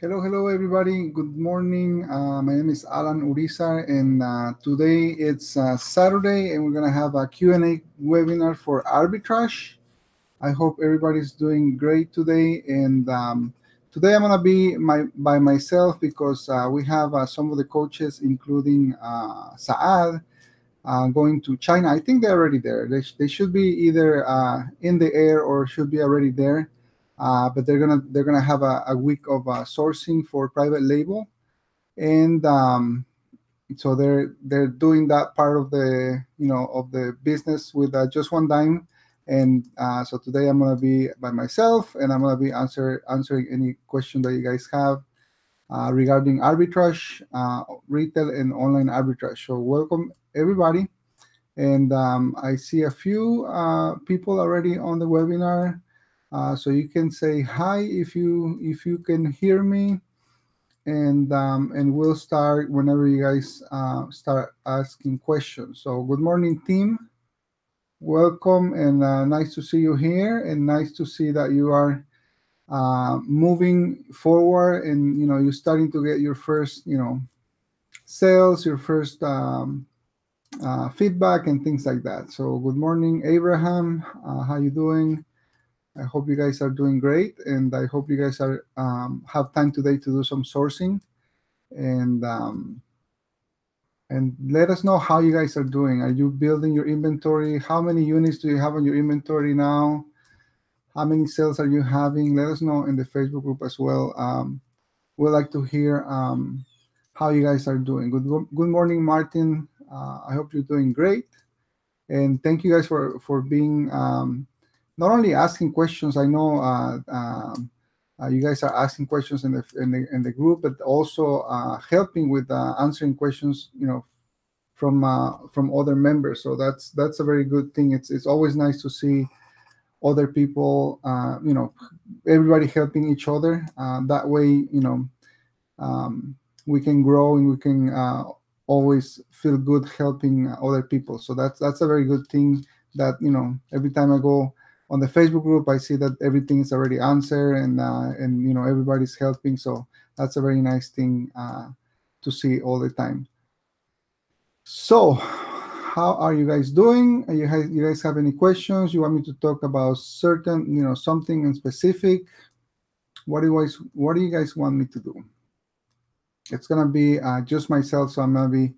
Hello, everybody. Good morning. My name is Alan Urizar, and today it's Saturday, and we're gonna have a Q&A webinar for arbitrage. I hope everybody's doing great today, and today I'm gonna be by myself because we have some of the coaches, including Saad, going to China. I think they're already there. They should be either in the air or should be already there. But they're gonna have a week of sourcing for private label, and so they're doing that part of the business with just one dime. And so today I'm gonna be by myself, and I'm gonna be answering any question that you guys have regarding arbitrage, retail and online arbitrage. So welcome everybody. And I see a few people already on the webinar, so you can say hi if you can hear me, and we'll start whenever you guys start asking questions. So good morning, team. Welcome, and nice to see you here, and nice to see that you are moving forward, and you're starting to get your first sales, your first feedback and things like that. So good morning, Abraham. How you doing? I hope you guys are doing great, and I hope you guys are have time today to do some sourcing, and let us know how you guys are doing. Are you building your inventory? How many units do you have on your inventory now? How many sales are you having? Let us know in the Facebook group as well. We'd like to hear how you guys are doing. Good morning, Martin. I hope you're doing great. And thank you guys for being not only asking questions. I know you guys are asking questions in the group, but also helping with answering questions, from other members. So that's a very good thing. It's always nice to see other people, everybody helping each other. That way, we can grow, and we can always feel good helping other people. So that's a very good thing. That every time I go on the Facebook group, I see that everything is already answered, and everybody's helping. So that's a very nice thing to see all the time. So, how are you guys doing? You guys have any questions? You want me to talk about certain, something in specific? What do you guys want me to do? It's gonna be just myself, so I'm gonna be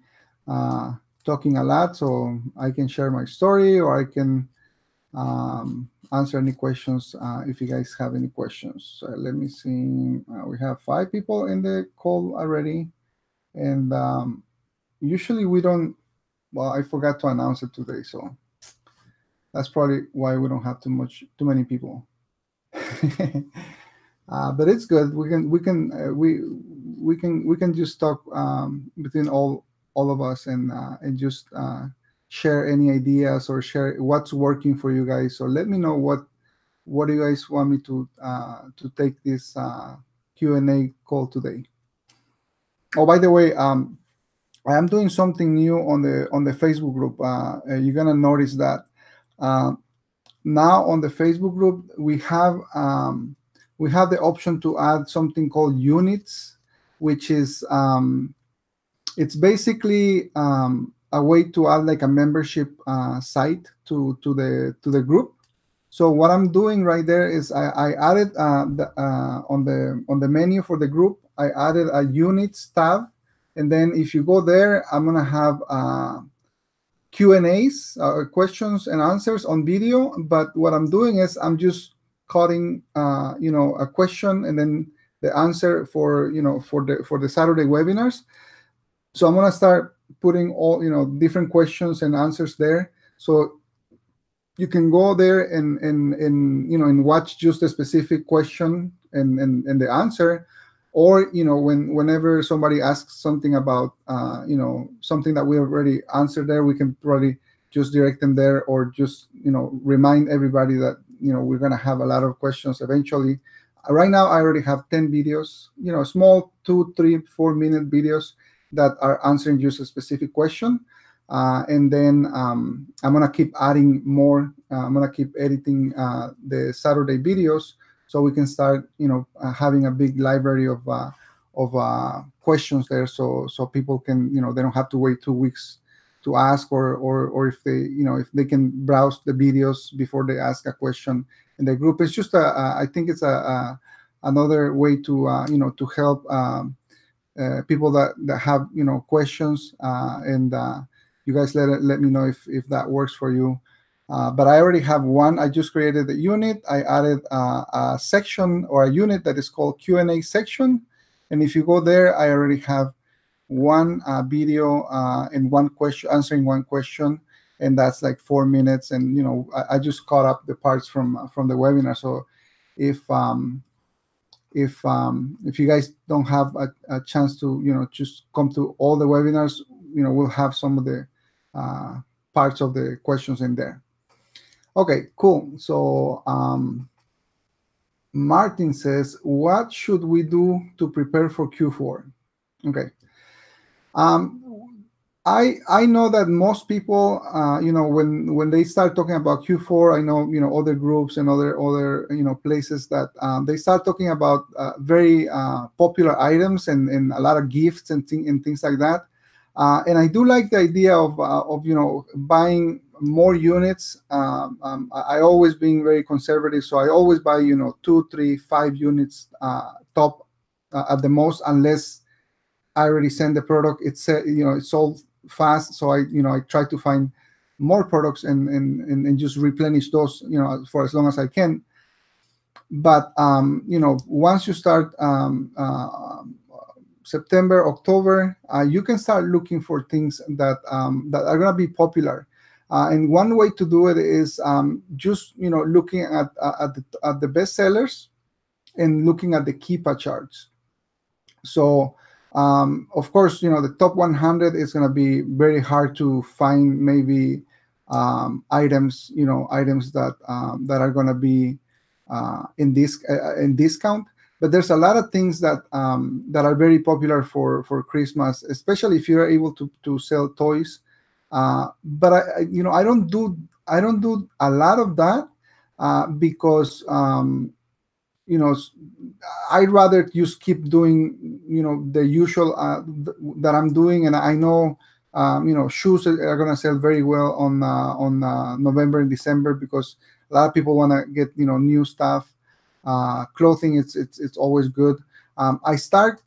talking a lot, so I can share my story, or I can answer any questions if you guys have any questions. Let me see. We have 5 people in the call already, and usually we don't. Well, I forgot to announce it today, so that's probably why we don't have too many people. But it's good. We can just talk between all of us, and just share any ideas, or share what's working for you guys. So let me know what do you guys want me to take this Q&A call today. Oh, by the way, I am doing something new on the Facebook group. You're gonna notice that uh, now on the Facebook group we have the option to add something called units, which is it's basically a way to add like a membership site to the group. So what I'm doing right there is I added on the menu for the group, I added a units tab, and then if you go there, I'm gonna have Q&As, questions and answers on video. But what I'm doing is I'm just cutting, a question, and then the answer for the Saturday webinars. So I'm gonna start putting all different questions and answers there. So you can go there and watch just a specific question and the answer, or whenever somebody asks something about something that we already answered there, we can probably just direct them there, or just remind everybody that we're going to have a lot of questions eventually. Right now I already have 10 videos, small 2, 3, 4 minute videos that are answering just a specific question. And then I'm gonna keep adding more. I'm gonna keep editing the Saturday videos. so we can start, having a big library of questions there, so people can, they don't have to wait 2 weeks to ask, or if they, if they can browse the videos before they ask a question in the group. It's just I think it's another way to, to help people that have, questions, and you guys let me know if that works for you. But I already have one. I just created a unit. I added a section or a unit that is called Q&A section. And if you go there, I already have one video and one question, answering one question, and that's like 4 minutes. And I just caught up the parts from the webinar. So if you guys don't have a chance to just come to all the webinars, we'll have some of the parts of the questions in there. Okay, cool. So Martin says, what should we do to prepare for Q4? Okay. I know that most people, when they start talking about Q4, I know, other groups and other places that they start talking about very popular items and a lot of gifts and things like that. And I do like the idea of buying more units. I always being very conservative, so I always buy 2, 3, 5 units top at the most, unless I already send the product. It's it's sold fast, so I try to find more products and just replenish those for as long as I can. But once you start September, October, you can start looking for things that are going to be popular. And one way to do it is just looking at the best sellers and looking at the Keepa charts. So of course, the top 100 is going to be very hard to find. Maybe items that are going to be in discount. But there's a lot of things that are very popular for Christmas, especially if you're able to sell toys. But I don't do a lot of that because I'd rather just keep doing the usual that I'm doing. And I know shoes are gonna sell very well on November and December, because a lot of people want to get new stuff. Clothing, it's always good. I start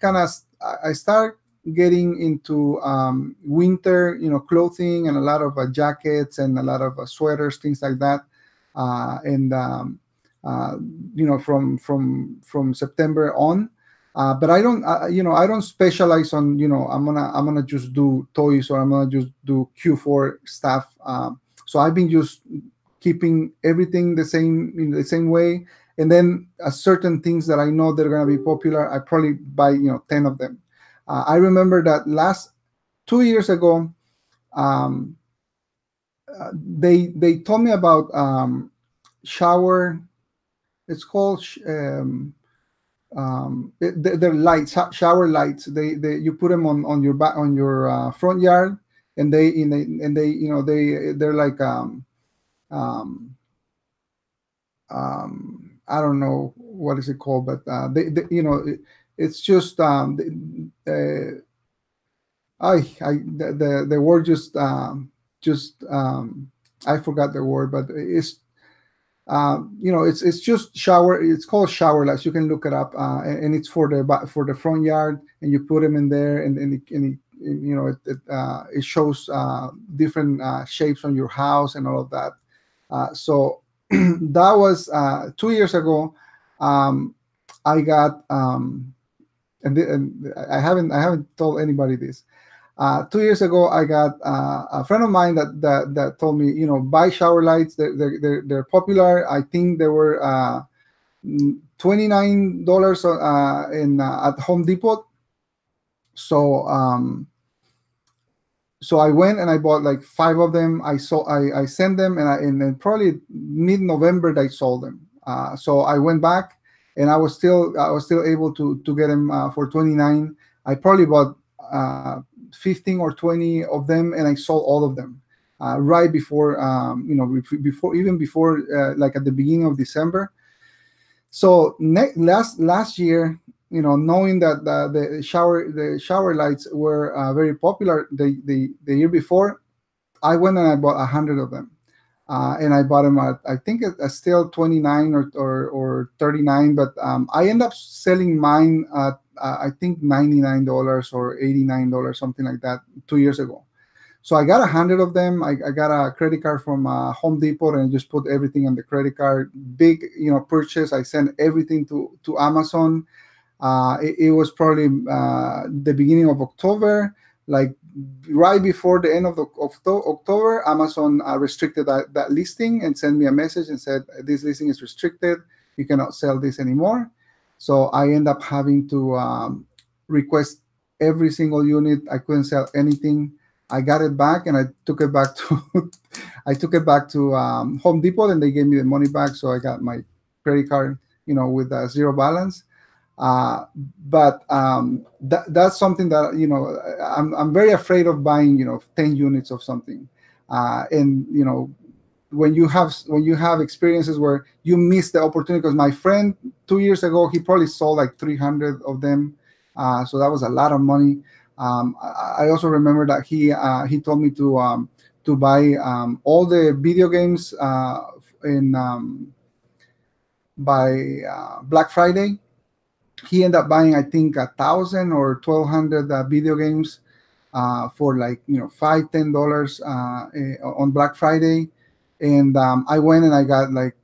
getting into winter clothing, and a lot of jackets and a lot of sweaters, things like that. And from September on. But I don't I don't specialize on I'm gonna just do toys, or I'm gonna just do Q4 stuff. So I've been just keeping everything the same in the same way. And then certain things that I know they're going to be popular, I probably buy 10 of them. I remember that last 2 years ago, they told me about shower. It's called they're lights, shower lights. You put them on your front yard, and they're like I don't know what is it called, but it's just the word just I forgot the word, but it's it's just shower. It's called shower lights. You can look it up, and it's for the front yard, and you put them in there, and it shows different shapes on your house and all of that. So that was 2 years ago. I got and I haven't told anybody this. 2 years ago, I got a friend of mine that told me, buy shower lights. They're popular. I think they were $29 at Home Depot. So I went and I bought like 5 of them. I sent them, and then probably mid-November they sold them. So I went back, and I was still able to get them for $29. I probably bought 15 or 20 of them, and I sold all of them right before before like at the beginning of December. So last year, knowing that the shower lights were very popular the year before, I went and I bought 100 of them, and I bought them at, I think it's still 29 or 39, but I end up selling mine at I think $99 or $89, something like that, 2 years ago. So I got 100 of them. I got a credit card from Home Depot and just put everything on the credit card. Big, purchase. I sent everything to Amazon. It was probably the beginning of October, like right before the end of October. Amazon restricted that listing and sent me a message and said this listing is restricted. You cannot sell this anymore. So I end up having to request every single unit. I couldn't sell anything. I got it back and I took it back to I took it back to Home Depot and they gave me the money back. So I got my credit card, with zero balance. Uh, but that's something that I'm very afraid of buying 10 units of something, and when you have experiences where you miss the opportunity. Because my friend 2 years ago, he probably sold like 300 of them, so that was a lot of money. I also remember that he told me to buy all the video games in by Black Friday. He ended up buying, I think, 1,000 or 1,200 video games for like $5-10 on Black Friday. And I went and I got like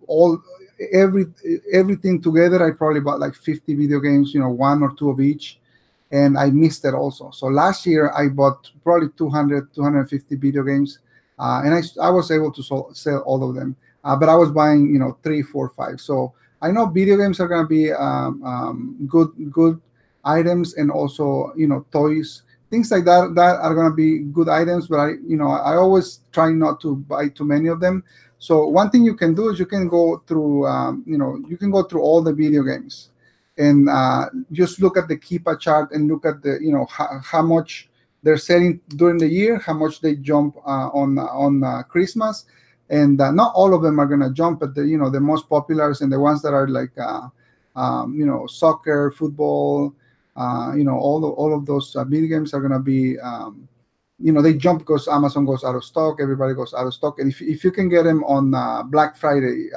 all every everything together. I probably bought like 50 video games, one or two of each, and I missed it also. So last year I bought probably 200 250 video games, and I was able to sell all of them. But I was buying three, four, five. So I know video games are going to be good items, and also toys, things like that are going to be good items. But I always try not to buy too many of them. So one thing you can do is you can go through all the video games and just look at the Keepa chart and look at the how much they're selling during the year, how much they jump on Christmas. And not all of them are going to jump, but the most populars and the ones that are like soccer, football, all of those video games are going to be they jump because Amazon goes out of stock, everybody goes out of stock. And if you can get them on Black Friday,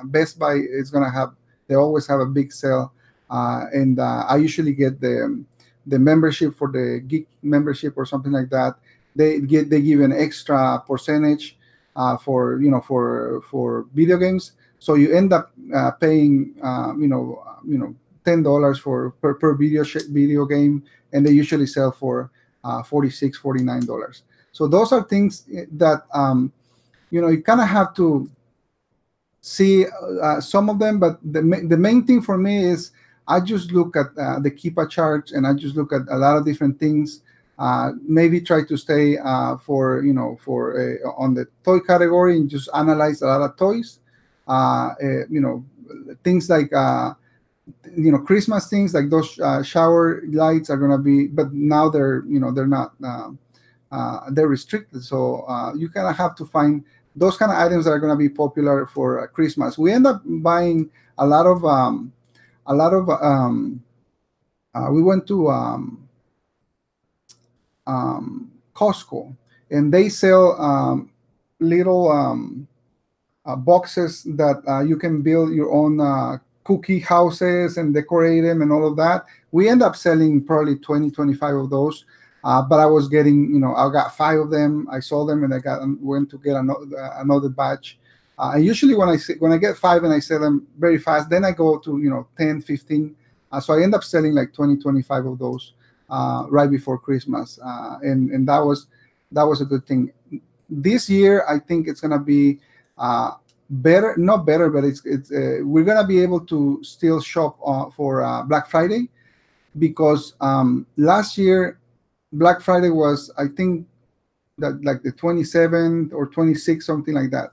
Best Buy is going to they always have a big sale. And I usually get the membership for the Geek membership or something like that. They give an extra percentage for video games. So you end up paying $10 per video game, and they usually sell for $46, $49. So those are things that you kind of have to see some of them. But the main thing for me is I just look at the Keepa charts, and I just look at a lot of different things. Maybe try to stay on the toy category and just analyze a lot of toys. Things like Christmas things like those shower lights are gonna be, but now they're not they're restricted. So you kind of have to find those kind of items that are gonna be popular for Christmas. We end up buying a lot of we went to Costco, and they sell little boxes that you can build your own cookie houses and decorate them and all of that. We end up selling probably 20, 25 of those. But I was getting, I got 5 of them. I sold them, and I went to get another batch. And usually when I get 5 and I sell them very fast, then I go to 10, 15. So I end up selling like 20, 25 of those right before Christmas, and that was a good thing. This year, I think it's gonna be better, not better, but it's we're gonna be able to still shop for Black Friday, because last year Black Friday was, I think, that like the 27th or 26th, something like that.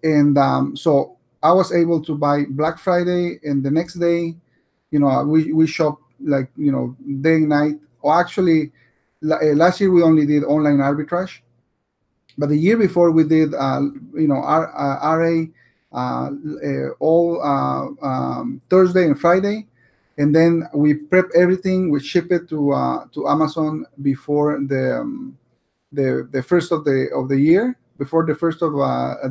And so I was able to buy Black Friday, and the next day, we shop like day and night. Or actually, last year we only did online arbitrage, but the year before we did RA all Thursday and Friday, and then we prep everything. We ship it to Amazon before the first of the year, before the first of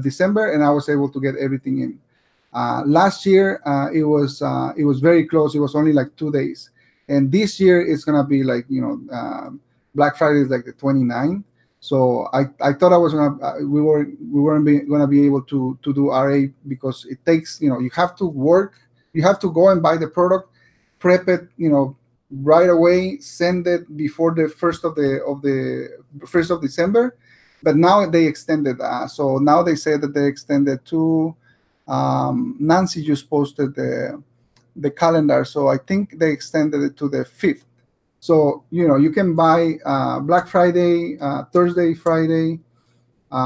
December, and I was able to get everything in. Last year it was very close. It was only like 2 days, and this year it's gonna be like Black Friday is like the 29th. So I thought I was gonna we weren't gonna be able to do RA because it takes you have to work, you have to go and buy the product, prep it right away, send it before the first of December. But now they extended. So now they say that they extended to. Nancy just posted the calendar, so I think they extended it to the 5th. So you can buy Black Friday, Thursday, Friday,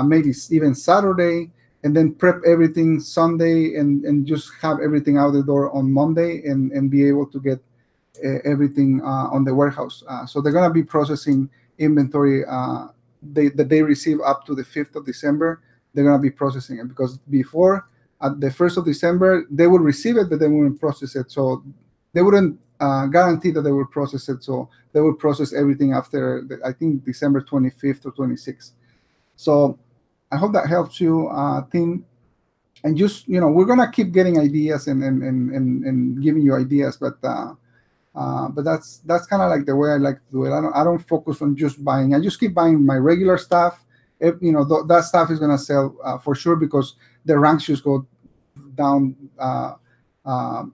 maybe even Saturday, and then prep everything Sunday and just have everything out the door on Monday and be able to get everything on the warehouse. So they're gonna be processing inventory that they receive up to the 5th of December. They're gonna be processing it because before at the 1st of December they would receive it, but they wouldn't process it. So they wouldn't guarantee that they will process it. So they will process everything after I think December 25th or 26th. So I hope that helps you, Tim. And just we're gonna keep getting ideas and giving you ideas, but that's kind of like the way I like to do it. I don't focus on just buying. I just keep buying my regular stuff. That stuff is gonna sell for sure because the ranks just go down a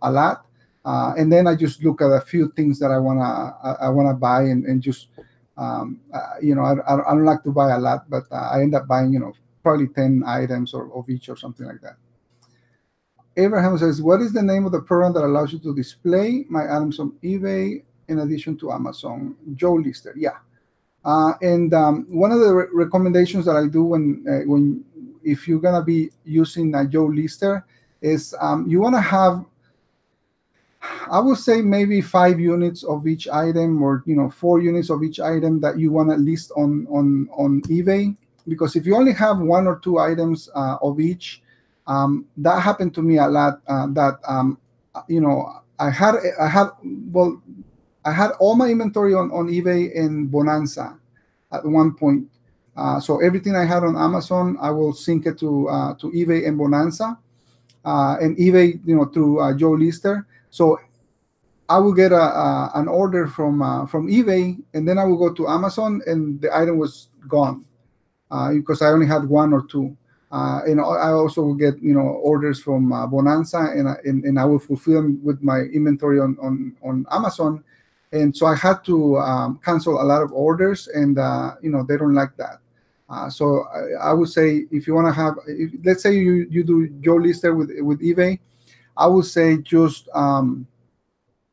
lot. And then I just look at a few things that I wanna buy and just I don't like to buy a lot, but I end up buying probably 10 items of each or something like that. Abraham says, what is the name of the program that allows you to display my items on eBay in addition to Amazon? Joe Lister, yeah. And one of the recommendations that I do when if you're gonna be using Joe Lister is you wanna have, I would say maybe 5 units of each item, or 4 units of each item that you wanna list on eBay. Because if you only have 1 or 2 items of each, that happened to me a lot. I had all my inventory on eBay and Bonanza at one point. So everything I had on Amazon, I will sync it to eBay and Bonanza, and eBay, through Joe Lister. So I will get an order from eBay, and then I will go to Amazon, and the item was gone because I only had 1 or 2. And I also will get orders from Bonanza, and I will fulfill them with my inventory on Amazon. And so I had to cancel a lot of orders, and they don't like that. So I would say if you want to have, let's say you do Joe Lister with eBay, I would say just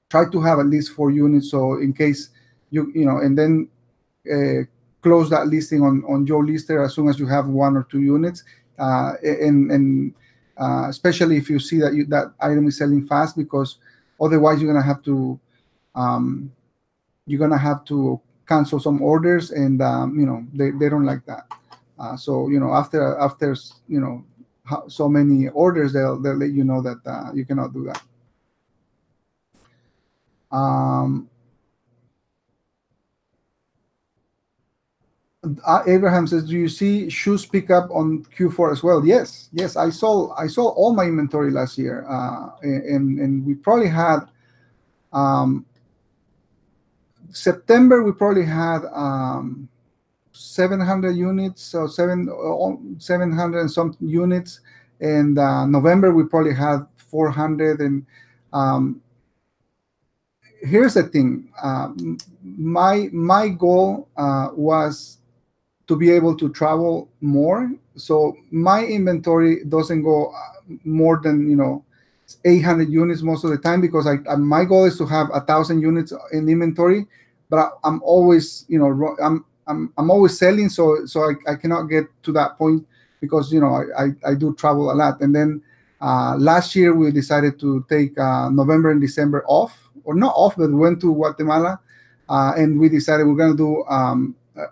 try to have at least 4 units. So in case and then close that listing on Joe Lister as soon as you have 1 or 2 units. And especially if you see that that item is selling fast, because otherwise you're gonna have to cancel some orders, and they don't like that. So after so many orders, they'll let you know that you cannot do that. Abraham says, do you see shoes pick up on Q4 as well? Yes, I saw all my inventory last year, and we probably had September, we probably had 700 units, so 700 and some units, and November we probably had 400. And here's the thing, my goal was to be able to travel more, so my inventory doesn't go more than 800 units most of the time, because my goal is to have 1,000 units in inventory, but I'm always I'm always selling, so I cannot get to that point, because I do travel a lot. And then last year we decided to take November and December off, or not off, but we went to Guatemala, and we decided we're going to do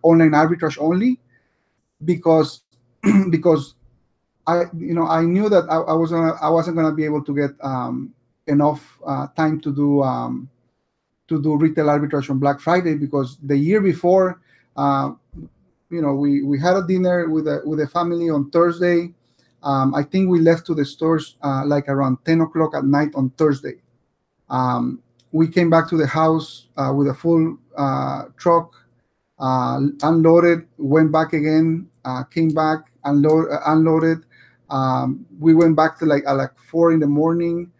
online arbitrage only, because because I knew that I wasn't gonna be able to get enough time to do retail arbitrage on Black Friday, because the year before, uh, we had a dinner with the family on Thursday. I think we left to the stores like around 10 o'clock at night on Thursday. Um, we came back to the house with a full truck, unloaded, went back again, came back, unloaded. We went back to like at like 4 in the morning.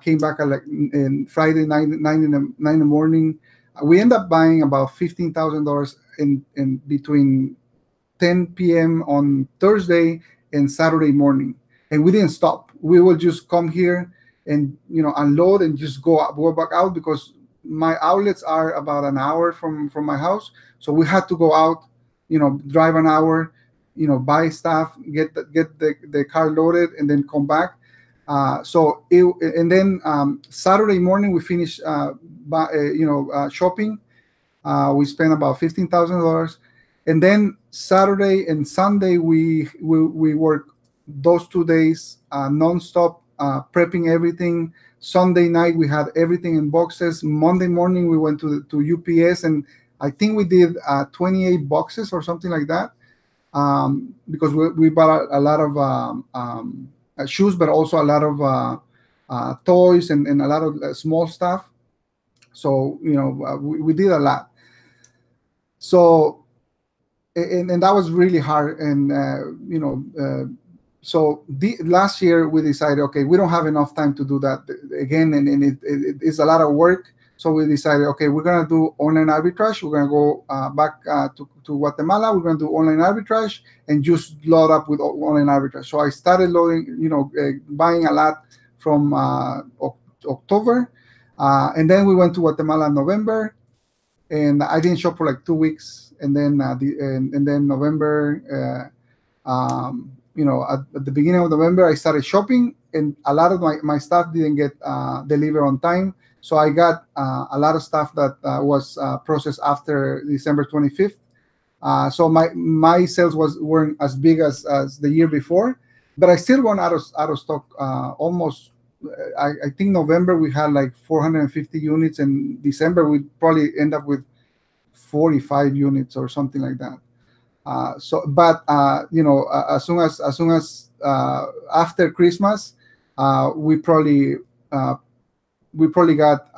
Came back at like in Friday night, 9 in the morning. We end up buying about $15,000 in between 10 p.m. on Thursday and Saturday morning, and we didn't stop. We will just come here and unload and just go back out, because my outlets are about an hour from my house, so we had to go out, drive an hour, buy stuff, get the car loaded, and then come back. And then Saturday morning we finished shopping. We spent about $15,000, and then Saturday and Sunday we work those 2 days nonstop, prepping everything. Sunday night we had everything in boxes. Monday morning we went to UPS, and I think we did 28 boxes or something like that, because we bought a lot of shoes, but also a lot of toys and a lot of small stuff. So we did a lot. So and that was really hard. And so last year we decided, okay, we don't have enough time to do that again, and it's a lot of work. So we decided, okay, we're gonna do online arbitrage. We're gonna go back to Guatemala. We're gonna do online arbitrage and just load up with online arbitrage. So I started loading, buying a lot from October, and then we went to Guatemala in November, and I didn't shop for like 2 weeks, and then and then November, at the beginning of November, I started shopping, and a lot of my stuff didn't get delivered on time. So I got a lot of stuff that was processed after December 25th. So my sales weren't as big as the year before, but I still run out of stock. Almost, I think November we had like 450 units, and December we probably end up with 45 units or something like that. But as soon as after Christmas, we probably got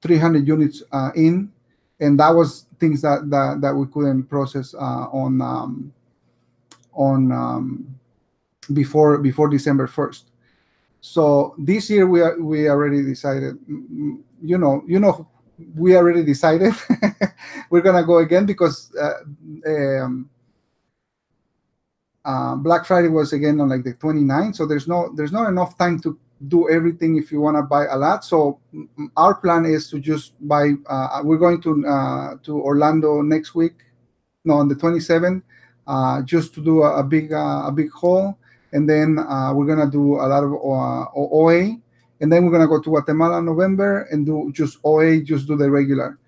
300 units in, and that was things that we couldn't process on before December 1st. So this year we already decided, we already decided we're gonna go again, because Black Friday was again on like the 29th, so there's not enough time to do everything if you want to buy a lot. So our plan is to just buy. We're going to Orlando next week, no, on the 27th, just to do a big haul, and then we're gonna do a lot of OA, and then we're gonna go to Guatemala in November and do just OA, just do the regular.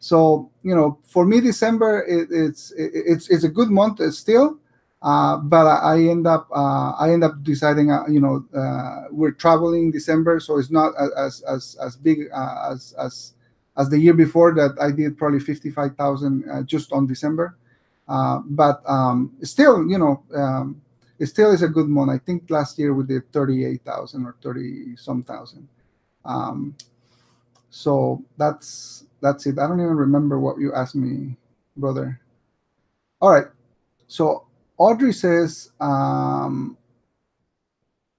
So for me, December it's a good month still. But I end up deciding, we're traveling December, so it's not as big as the year before, that I did probably 55,000 just on December. But still, it still is a good month. I think last year we did 38,000 or 30 some thousand. So that's it. I don't even remember what you asked me, brother. All right. So Audrey says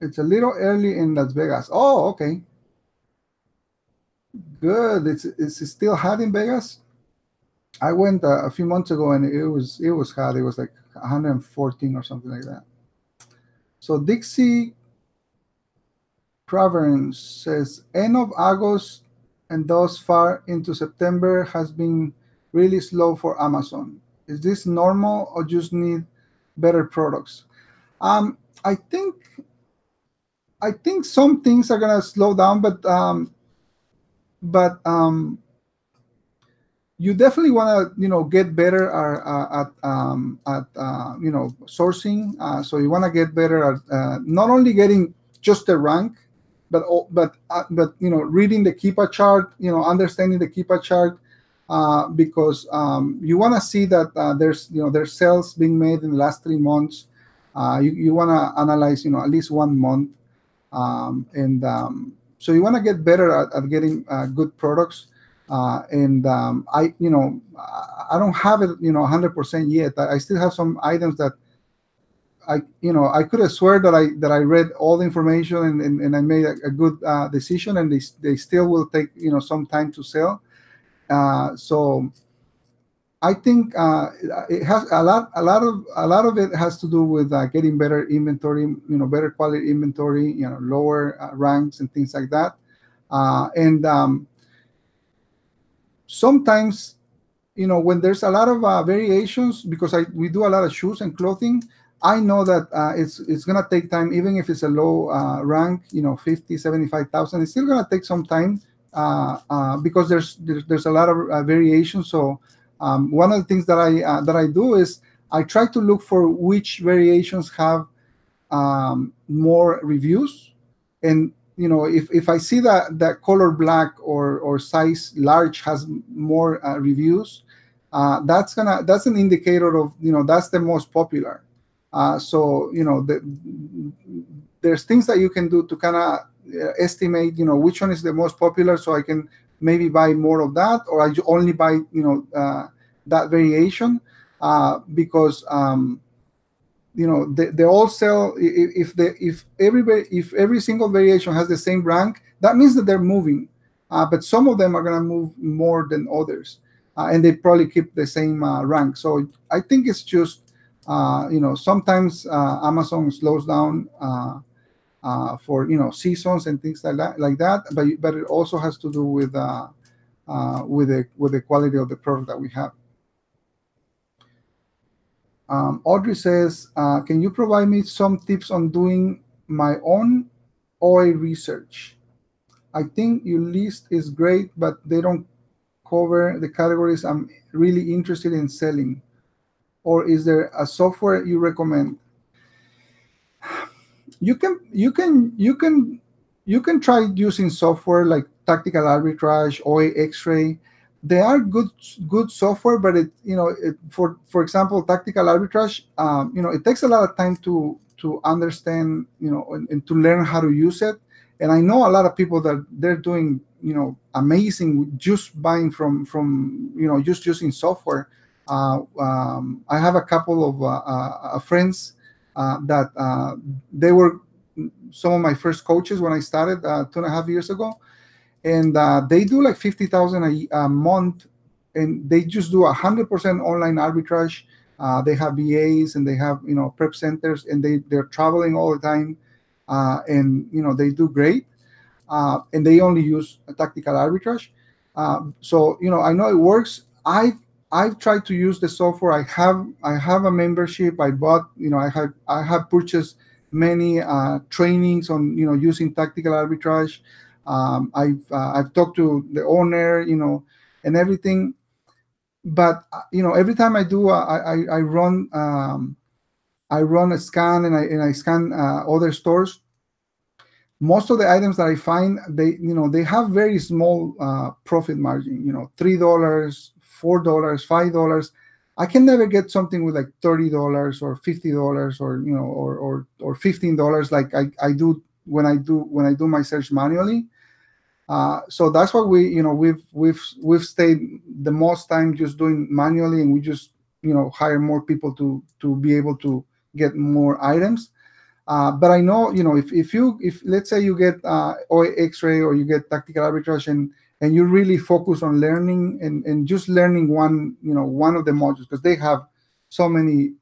it's a little early in Las Vegas. Oh, okay. Good. It's still hot in Vegas. I went a few months ago, and it was hot. It was like 114 or something like that. So Dixie Proverns says end of August and thus far into September has been really slow for Amazon. Is this normal, or just need better products? I think some things are gonna slow down, but you definitely want to get better at sourcing. So you want to get better at not only getting just the rank, but reading the Keepa chart, understanding the Keepa chart, because you want to see that there's sales being made in the last 3 months. You want to analyze at least 1 month, and so you want to get better at getting good products. And I don't have it 100% yet. I still have some items that I could have swear that I read all the information, and I made a good decision, and they still will take some time to sell. So I think it has a lot of it has to do with getting better inventory, better quality inventory, lower ranks and things like that. And sometimes, when there's a lot of variations, because we do a lot of shoes and clothing, I know that it's gonna take time, even if it's a low rank, 50, 75,000. It's still gonna take some time, because there's a lot of variations. So one of the things that I do is I try to look for which variations have more reviews. And if I see that color black or size large has more reviews, that's an indicator of that's the most popular. So there's things that you can do to kind of estimate which one is the most popular, so I can maybe buy more of that, or I only buy that variation, because they all sell. If every single variation has the same rank, that means that they're moving. But some of them are going to move more than others, and they probably keep the same rank. So I think it's just sometimes Amazon slows down for seasons and things like that. But it also has to do with the quality of the product that we have. Audrey says, can you provide me some tips on doing my own OA research? I think your list is great, but they don't cover the categories I'm really interested in selling. Or is there a software you recommend? You can try using software like Tactical Arbitrage, OA X-Ray. They are good software, but for example, Tactical Arbitrage, it takes a lot of time to understand, and to learn how to use it. And I know a lot of people that they're doing amazing just buying from just using software. I have a couple of friends that they were some of my first coaches when I started 2.5 years ago, and they do like 50,000 a month, and they just do 100% online arbitrage. They have VAs, and they have prep centers, and they're traveling all the time, and they do great, and they only use Tactical Arbitrage. So I know it works. I've tried to use the software. I have a membership. I bought. I have purchased many trainings on using Tactical Arbitrage. I've talked to the owner, and everything. But every time I do, I run a scan, and I scan other stores. Most of the items that I find, they have very small profit margin. $3, $4, $5. I can never get something with like $30 or $50 or $15 like I do when I do my search manually. So that's why we've stayed the most time just doing manually, and we just hire more people to be able to get more items. But I know if let's say you get OA X-ray or you get Tactical Arbitrage, and you really focus on learning and just learning one of the modules, because they have so many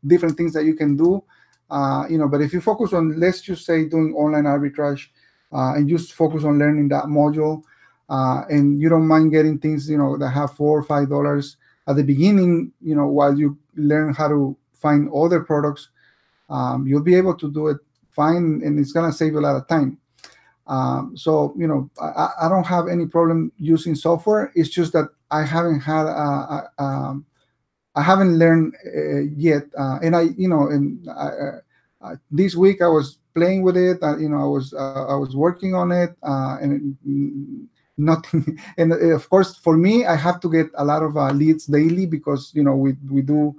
different things that you can do. But if you focus on, let's just say, doing online arbitrage, and just focus on learning that module, and you don't mind getting things that have $4 or $5 at the beginning, while you learn how to find other products, you'll be able to do it fine, and it's gonna save you a lot of time. So I don't have any problem using software. It's just that I haven't learned yet, and this week I was playing with it. I was working on it, nothing. And of course, for me, I have to get a lot of leads daily because we do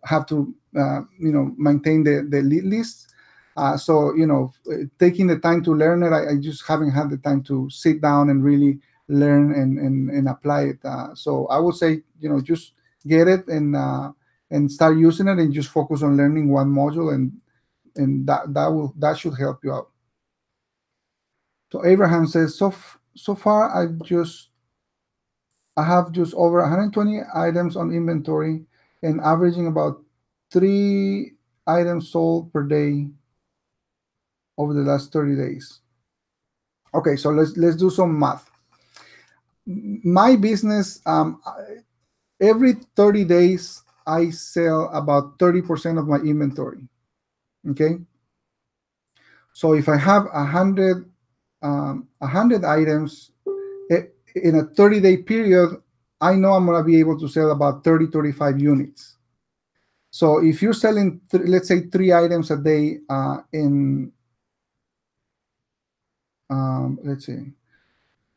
have to maintain the lead list. So taking the time to learn it, I just haven't had the time to sit down and really learn and apply it. So I would say just get it and start using it and just focus on learning one module, and that should help you out. So Abraham says, so far I have just over 120 items on inventory and averaging about 3 items sold per day over the last 30 days. Okay, so let's do some math. My business, every 30 days I sell about 30% of my inventory. Okay, so if I have 100 items in a 30-day period, I know I'm going to be able to sell about 35 units. So if you're selling, let's say, 3 items a day let's see,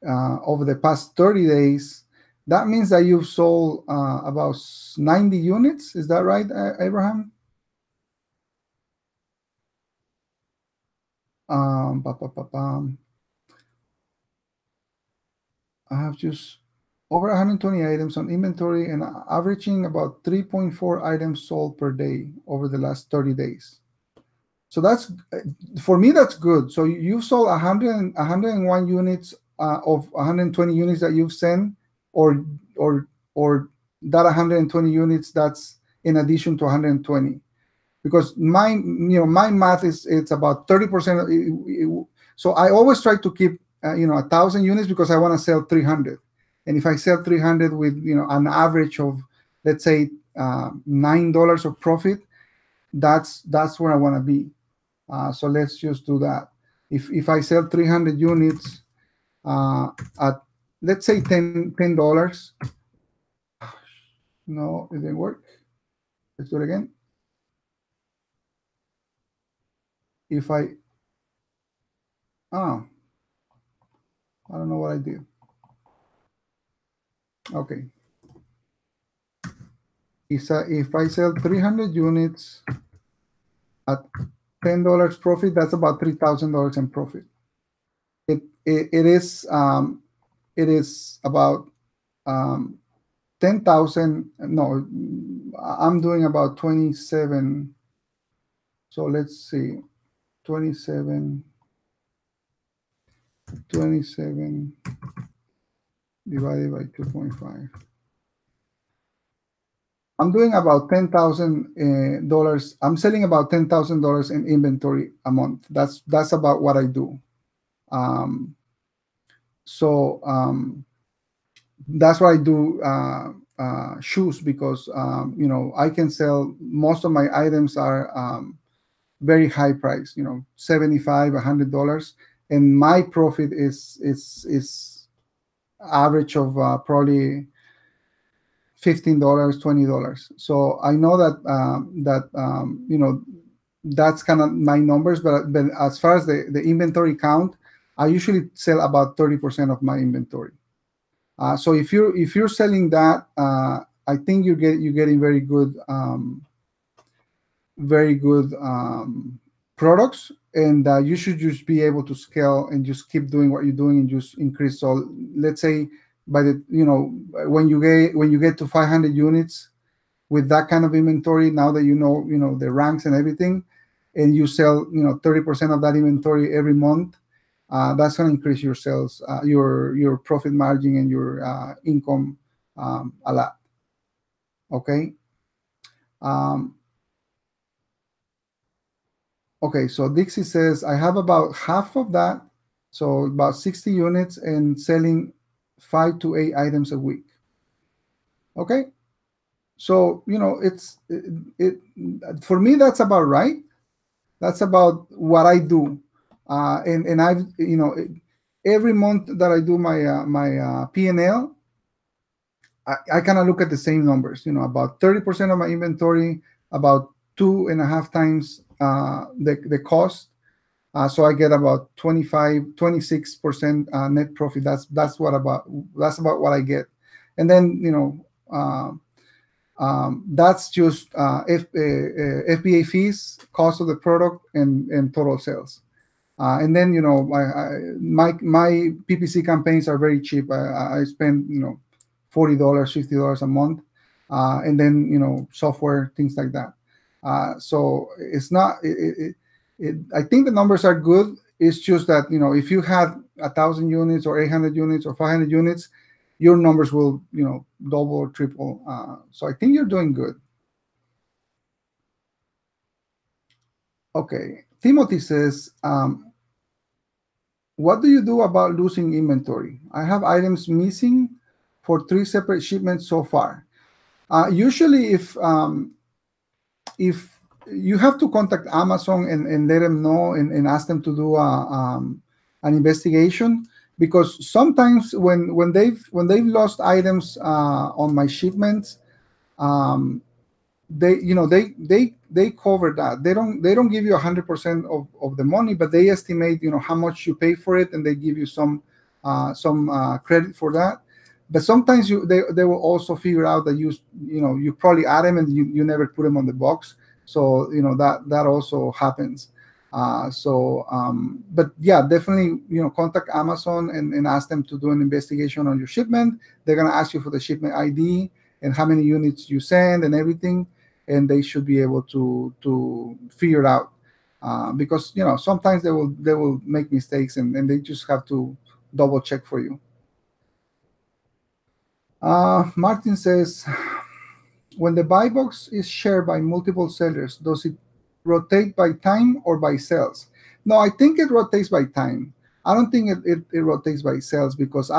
over the past 30 days, that means that you've sold about 90 units. Is that right, Abraham? Ba, ba, ba, ba. I have just over 120 items on inventory and averaging about 3.4 items sold per day over the last 30 days. So that's, for me, that's good. So you've sold 101 units of 120 units that you've sent, or that 120 units that's in addition to 120. Because my math is it's about 30%. So I always try to keep 1,000 units because I want to sell 300. And if I sell 300 with an average of, let's say, $9 of profit, that's where I want to be. So let's just do that. If I sell 300 units at, let's say, $10. No, it didn't work. Let's do it again. If I don't know what I did. Okay. If I sell 300 units at $10 profit, that's about $3,000 in profit. It is about 10,000. No, I'm doing about 27. So let's see, 27 divided by 2.5. I'm doing about $10,000. I'm selling about $10,000 in inventory a month. That's about what I do. That's why I do shoes, because I can sell, most of my items are very high price, $75, $100, and my profit is average of probably $15, $20. So I know that that's kind of my numbers, but as far as the inventory count, I usually sell about 30% of my inventory. So if you're selling that, I think you're getting very good products, and you should just be able to scale and just keep doing what you're doing and just increase. So let's say by the when you get to 500 units with that kind of inventory, now that the ranks and everything, and you sell 30% of that inventory every month, that's going to increase your sales, your profit margin, and your income a lot. Okay. Okay, so Dixie says, I have about half of that, so about 60 units, and selling 5 to 8 items a week. Okay, so it for me, that's about right. That's about what I do. And I've, every month that I do my P&L, I kind of look at the same numbers. About 30% of my inventory, about 2.5 times the cost. So I get about 26% net profit. That's about what I get. And then that's just FBA fees, cost of the product, and total sales. And then my PPC campaigns are very cheap. I spend $40, $50 a month, and then software, things like that. So it's not. I think the numbers are good. It's just that if you had 1,000 units or 800 units or 500 units, your numbers will double or triple. So I think you're doing good. Okay, Timothy says, what do you do about losing inventory? I have items missing for 3 separate shipments so far. Usually, if you have to contact Amazon and let them know and ask them to do an investigation, because sometimes when they've lost items on my shipments, they cover that. They don't give you 100% of the money, but they estimate how much you pay for it, and they give you some credit for that. But sometimes they will also figure out that you probably add them and you never put them on the box. So that also happens. But yeah, definitely contact Amazon and ask them to do an investigation on your shipment. They're gonna ask you for the shipment ID and how many units you send and everything, and they should be able to figure it out. Because sometimes they will make mistakes, and they just have to double check for you. Martin says, when the buy box is shared by multiple sellers, does it rotate by time or by sales? No, I think it rotates by time. I don't think it rotates by sales, because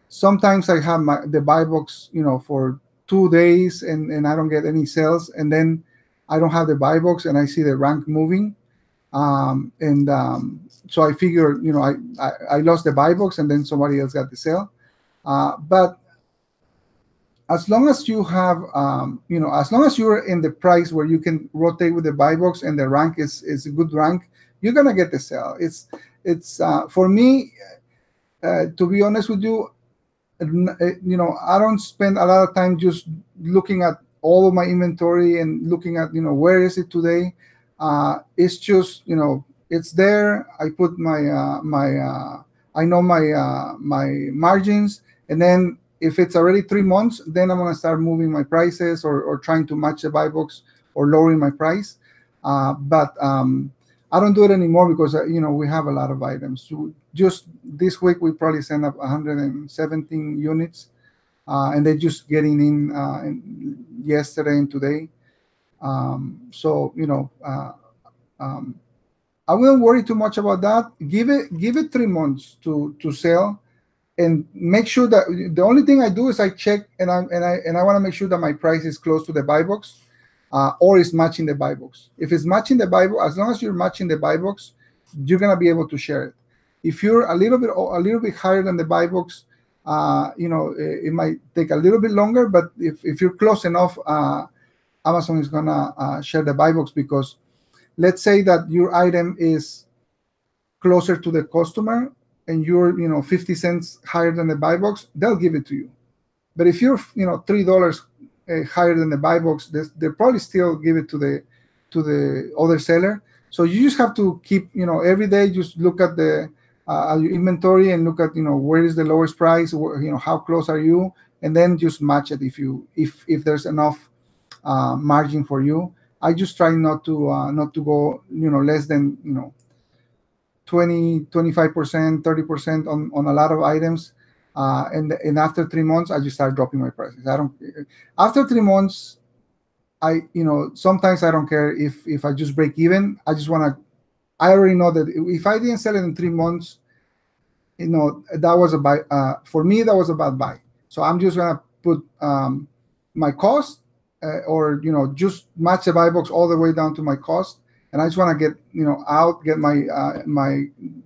sometimes I have the buy box for 2 days and I don't get any sales, and then I don't have the buy box and I see the rank moving. So I figure I lost the buy box and then somebody else got the sale. But as long as you have, as long as you're in the price where you can rotate with the buy box and the rank is a good rank, you're gonna get the sale. It's for me, to be honest with you, I don't spend a lot of time just looking at all of my inventory and looking at where is it today. It's just it's there. I put I know my margins, and then if it's already 3 months, then I'm gonna start moving my prices or trying to match the buy box or lowering my price. But I don't do it anymore because we have a lot of items. So just this week we probably sent up 117 units, and they're just getting in yesterday and today. So I wouldn't worry too much about that. Give it 3 months to sell. And make sure that the only thing I do is I check and I want to make sure that my price is close to the buy box, or is matching the buy box. If it's matching the buy box, as long as you're matching the buy box, you're gonna be able to share it. If you're a little bit higher than the buy box, it might take a little bit longer. But if you're close enough, Amazon is gonna share the buy box, because let's say that your item is closer to the customer and you're 50 cents higher than the buy box, they'll give it to you. But if you're $3 higher than the buy box, they'll probably still give it to the other seller. So you just have to keep every day, just look at the your inventory and look at where is the lowest price, how close are you, and then just match it if there's enough margin for you. I just try not to go less than 20, 25%, 30% on a lot of items. And after 3 months, I just start dropping my prices. After 3 months, sometimes I don't care if I just break even. I already know that if I didn't sell it in 3 months, that was a buy. For me, that was a bad buy. So I'm just gonna put my cost, or just match the buy box all the way down to my cost, and I just want to get out, get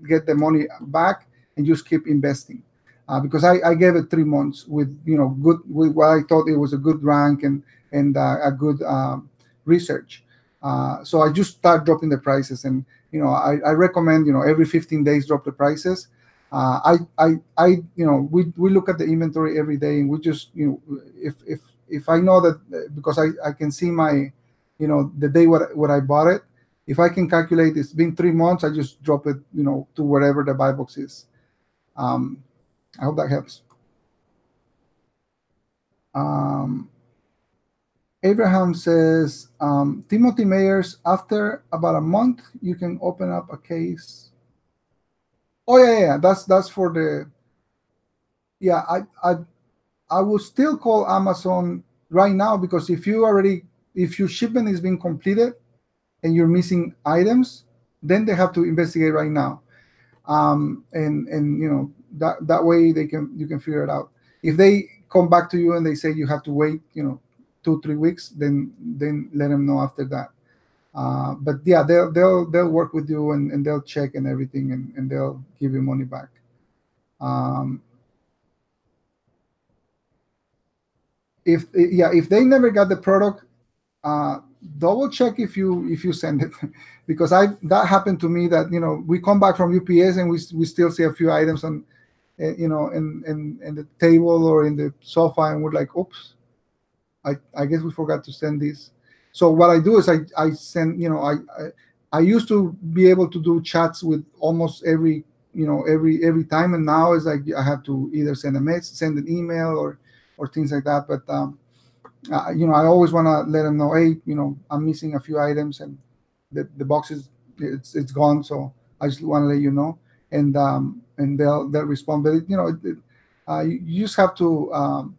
get the money back, and just keep investing. Because I gave it 3 months with good, with what I thought it was a good rank and a good research. So I just start dropping the prices, and I recommend every 15 days drop the prices. We look at the inventory every day, and we just if I know that, because I can see my the day what I bought it. If I can calculate it's been 3 months, I just drop it to wherever the buy box is. um, I hope that helps. um, Abraham says, Timothy Mayers, after about a month you can open up a case. Oh yeah, that's for the, yeah. I will still call Amazon right now, because if your shipment is being completed and you're missing items, then they have to investigate right now. And that way you can figure it out. If they come back to you and they say you have to wait 2-3 weeks, then let them know after that. But yeah, they'll work with you, and they'll check and everything, and they'll give you money back. um, if they never got the product, uh, double check if you send it. Because I that happened to me, that we come back from UPS and we still see a few items on in the table or in the sofa, and we're like, oops, I guess we forgot to send this. So what I do is I send, I used to be able to do chats with almost every time, and now it's like I have to either send a message, send an email, or things like that. But I always want to let them know, hey, I'm missing a few items, and the box is it's gone. So I just want to let you know, and they'll respond. But you just have to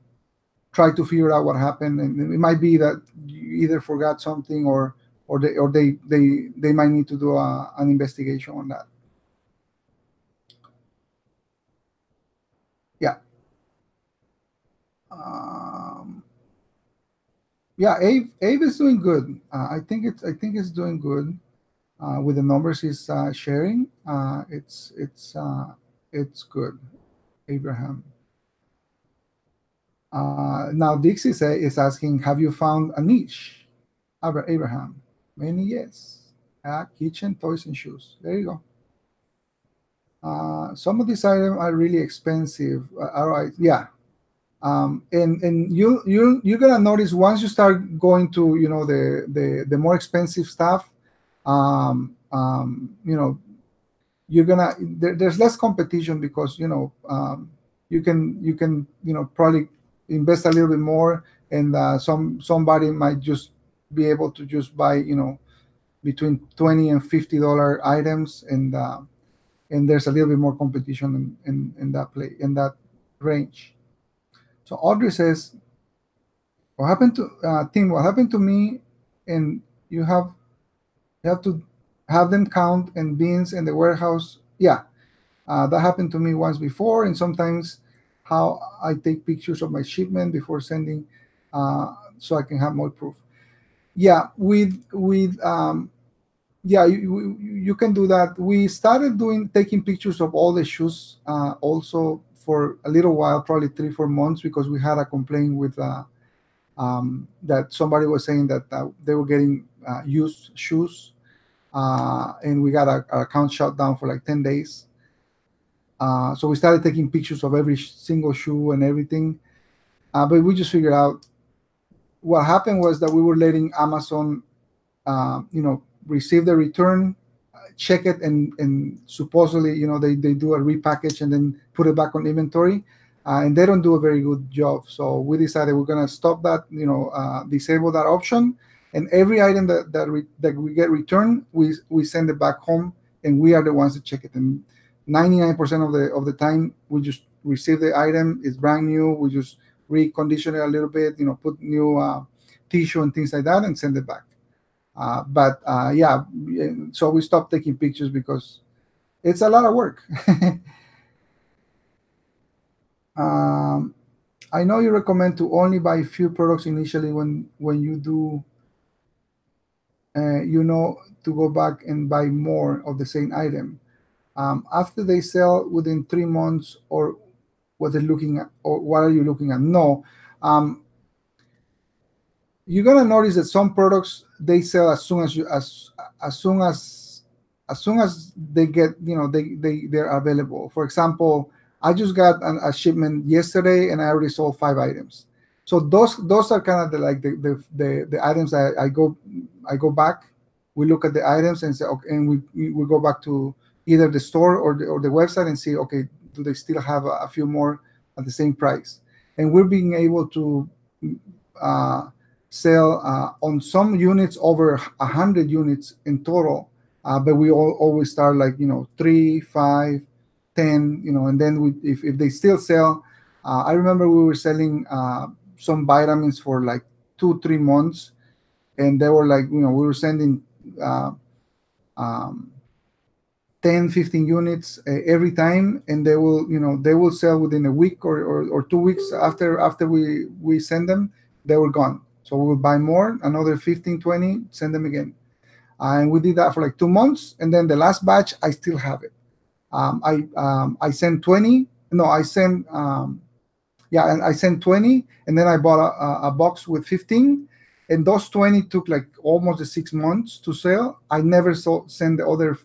try to figure out what happened, and it might be that you either forgot something, or they might need to do an investigation on that. Yeah. Um, yeah, Abe is doing good. I think it's doing good with the numbers he's sharing. It's good. Abraham. Now Dixie is asking, have you found a niche? Abraham. Many yes. Kitchen, toys, and shoes. There you go. Some of these items are really expensive. All right, yeah. And you're gonna notice once you start going to the more expensive stuff. Um, um, you know, there's less competition, because you can probably invest a little bit more, and somebody might just be able to just buy between $20 and $50 items, and there's a little bit more competition in that range. So Audrey says, what happened to Tim, what happened to me, and you have you have to have them count and bins in the warehouse. Yeah, that happened to me once before, and sometimes how I take pictures of my shipment before sending, so I can have more proof. Yeah, with yeah, you can do that. We started taking pictures of all the shoes also for a little while, probably 3-4 months, because we had a complaint with that somebody was saying that they were getting used shoes, and we got our account shut down for like 10 days. So we started taking pictures of every single shoe and everything. But we just figured out what happened was that we were letting Amazon, receive the return, check it, and supposedly, they do a repackage and then put it back on inventory. And they don't do a very good job. So we decided we're going to stop that, disable that option. And every item that we get returned, we send it back home, and we are the ones that check it. And 99% of the time, we just receive the item. It's brand new. We just recondition it a little bit, put new tissue and things like that, and send it back. But yeah, so we stopped taking pictures because it's a lot of work. um, I know you recommend to only buy few products initially when you do to go back and buy more of the same item. After they sell within 3 months, or what they're looking at, or what are you looking at? No. You're gonna notice that some products they sell as soon as as soon as soon as they get, they're available. For example, I just got a shipment yesterday and I already sold 5 items. So those are kind of the items I go back. We look at the items and say, okay, and we go back to either the store or the website and see, okay, do they still have a few more at the same price? And we're being able to uh, sell on some units over 100 units in total, but we always start like 3, 5, 10, and then if they still sell. I remember we were selling some vitamins for like 2, 3 months, and they were like, we were sending uh, um, 10, 15 units every time, and they will sell within a week or 2 weeks after we send them. They were gone. So we will buy more, another 15, 20, send them again. And we did that for like 2 months, and then the last batch I still have it. I sent 20. No, I sent yeah, and I sent 20, and then I bought a box with 15, and those 20 took like almost the 6 months to sell. I never send the other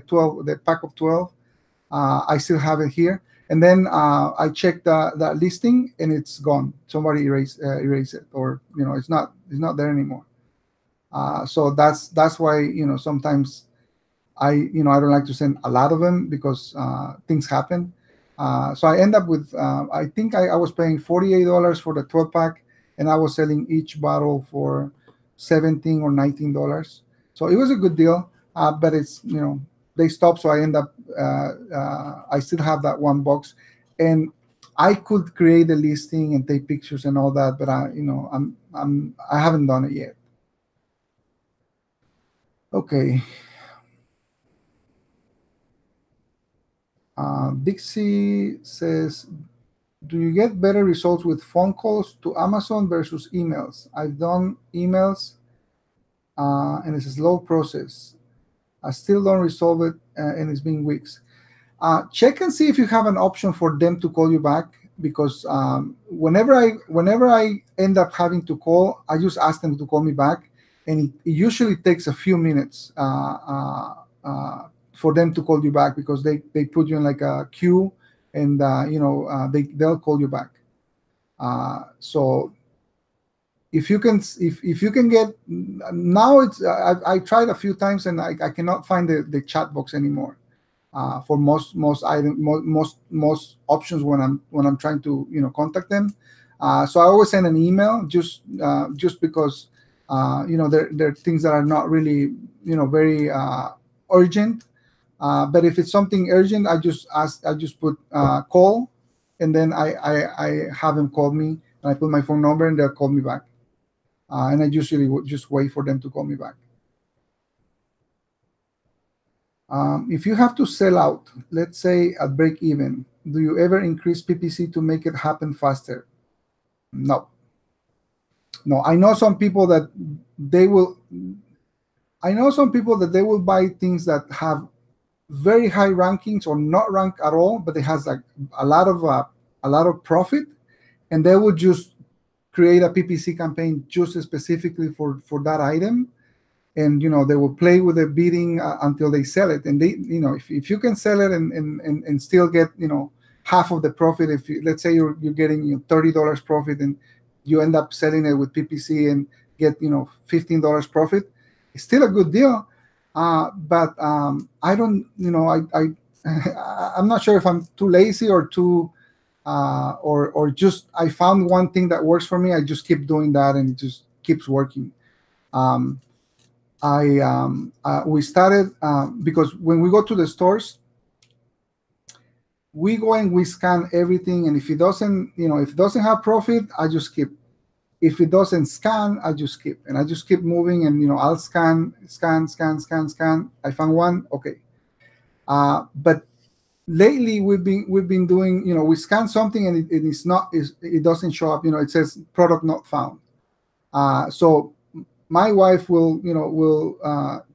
12, the pack of 12. I still have it here, and then I checked that listing, and it's gone. Somebody erased it, or it's not there anymore. So that's why sometimes I don't like to send a lot of them, because things happen. So I end up with I think I was paying $48 for the 12 pack, and I was selling each bottle for $17 or $19. So it was a good deal, but it's they stopped, so I end up I still have that one box, and I could create a listing and take pictures and all that, but I haven't done it yet. Okay. Dixie says, do you get better results with phone calls to Amazon versus emails? I've done emails, and it's a slow process. I still don't resolve it, and it's been weeks. Check and see if you have an option for them to call you back, because whenever I end up having to call, I just ask them to call me back, and it usually takes a few minutes for them to call you back, because they put you in like a queue, and they'll call you back. So if you can get, now it's I tried a few times, and I cannot find the chat box anymore for most options when I'm trying to contact them. So I always send an email, just because there are things that are not really very urgent. But if it's something urgent, I just put call, and then I have them call me, and I put my phone number, and they'll call me back. And I usually would just wait for them to call me back. If you have to sell out, let's say at break even, do you ever increase PPC to make it happen faster? No. No, I know some people that they will. I know some people that they will buy things that have very high rankings or not rank at all, but it has like a lot of profit, and they will just create a PPC campaign just specifically for that item, and they will play with the bidding until they sell it. And if you can sell it and still get half of the profit, if let's say you're getting $30 profit, and you end up selling it with PPC and get $15 profit, it's still a good deal. But I don't, I'm not sure if I'm too lazy or too or just I found one thing that works for me. I just keep doing that, and it just keeps working. um, we started because when we go to the stores, we go and we scan everything, and if it doesn't have profit, I just skip. If it doesn't scan, I just skip, and I just keep moving, and I'll scan, scan, scan, scan, scan. I found one, okay. But lately we've been doing, we scan something, and it doesn't show up. It says product not found. So my wife will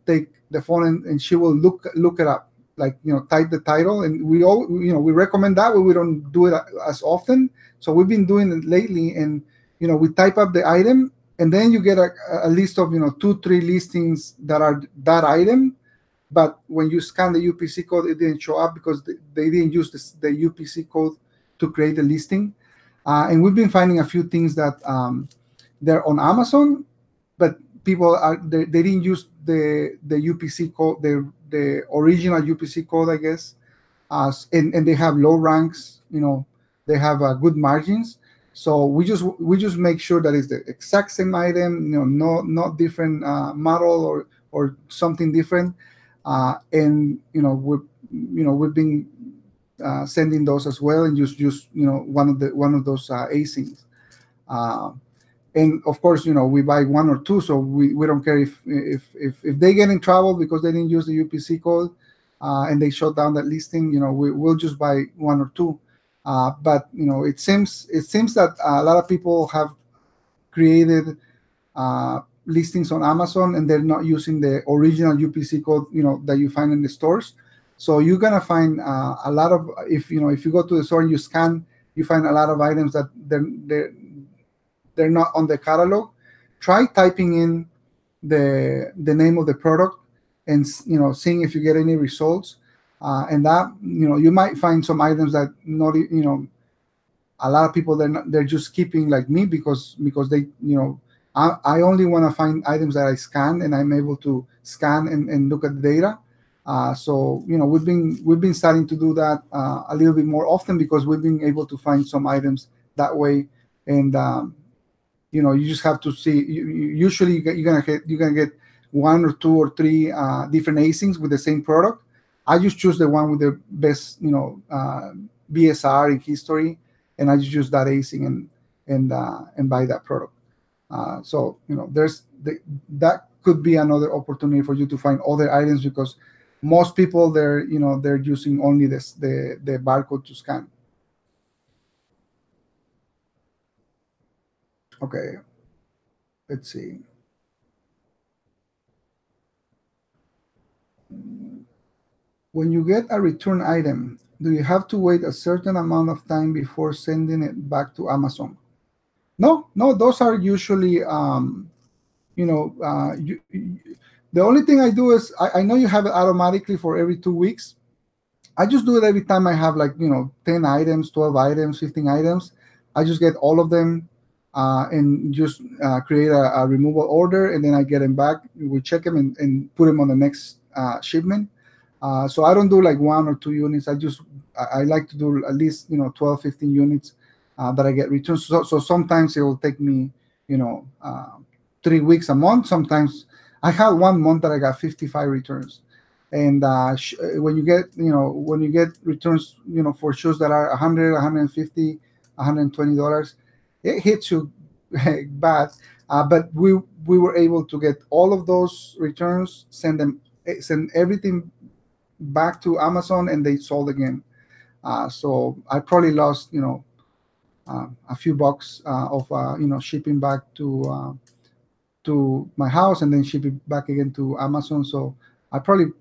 take the phone and she will look it up, like type the title, and we recommend that, but we don't do it as often. So we've been doing it lately, and we type up the item, and then you get a list of 2-3 listings that are that item. But when you scan the UPC code, it didn't show up because they didn't use the UPC code to create the listing. And we've been finding a few things that they're on Amazon, but people they didn't use the UPC code, the original UPC code, I guess, and they have low ranks. They have good margins. So we just make sure that it's the exact same item, not different model or something different. And we've been sending those as well, and just one of those asyncs. And of course, we buy one or two, so we don't care if they get in trouble because they didn't use the UPC code and they shut down that listing. We'll just buy one or two. But it seems that a lot of people have created listings on Amazon and they're not using the original UPC code that you find in the stores. So you're gonna find a lot of, if you go to the store and you scan, you find a lot of items that they're not on the catalog. Try typing in the name of the product and seeing if you get any results. And that you might find some items that not a lot of people they're just keeping, like me, because they I only want to find items that I scan, and I'm able to scan and look at the data. So we've been starting to do that a little bit more often because we've been able to find some items that way. And you just have to see. Usually you're gonna get one or two or three different asyncs with the same product. I just choose the one with the best BSR in history, and I just use that async and buy that product. So that could be another opportunity for you to find other items, because most people they're using only the barcode to scan. Okay, let's see. When you get a return item, do you have to wait a certain amount of time before sending it back to Amazon? No, those are usually the only thing I do is I know you have it automatically for every 2 weeks. I just do it every time I have 10 items, 12 items, 15 items. I just get all of them and just create a removal order, and then I get them back. We check them and put them on the next shipment. So I don't do 1 or 2 units. I like to do at least 12, 15 units that I get returned. So sometimes it will take me 3 weeks, a month. Sometimes I had 1 month that I got 55 returns. And when you get returns for shoes that are $100, $150, $120, it hits you bad. But we were able to get all of those returns, send everything back to Amazon, and they sold again. So I probably lost a few bucks of shipping back to my house and then ship it back again to Amazon. So I probably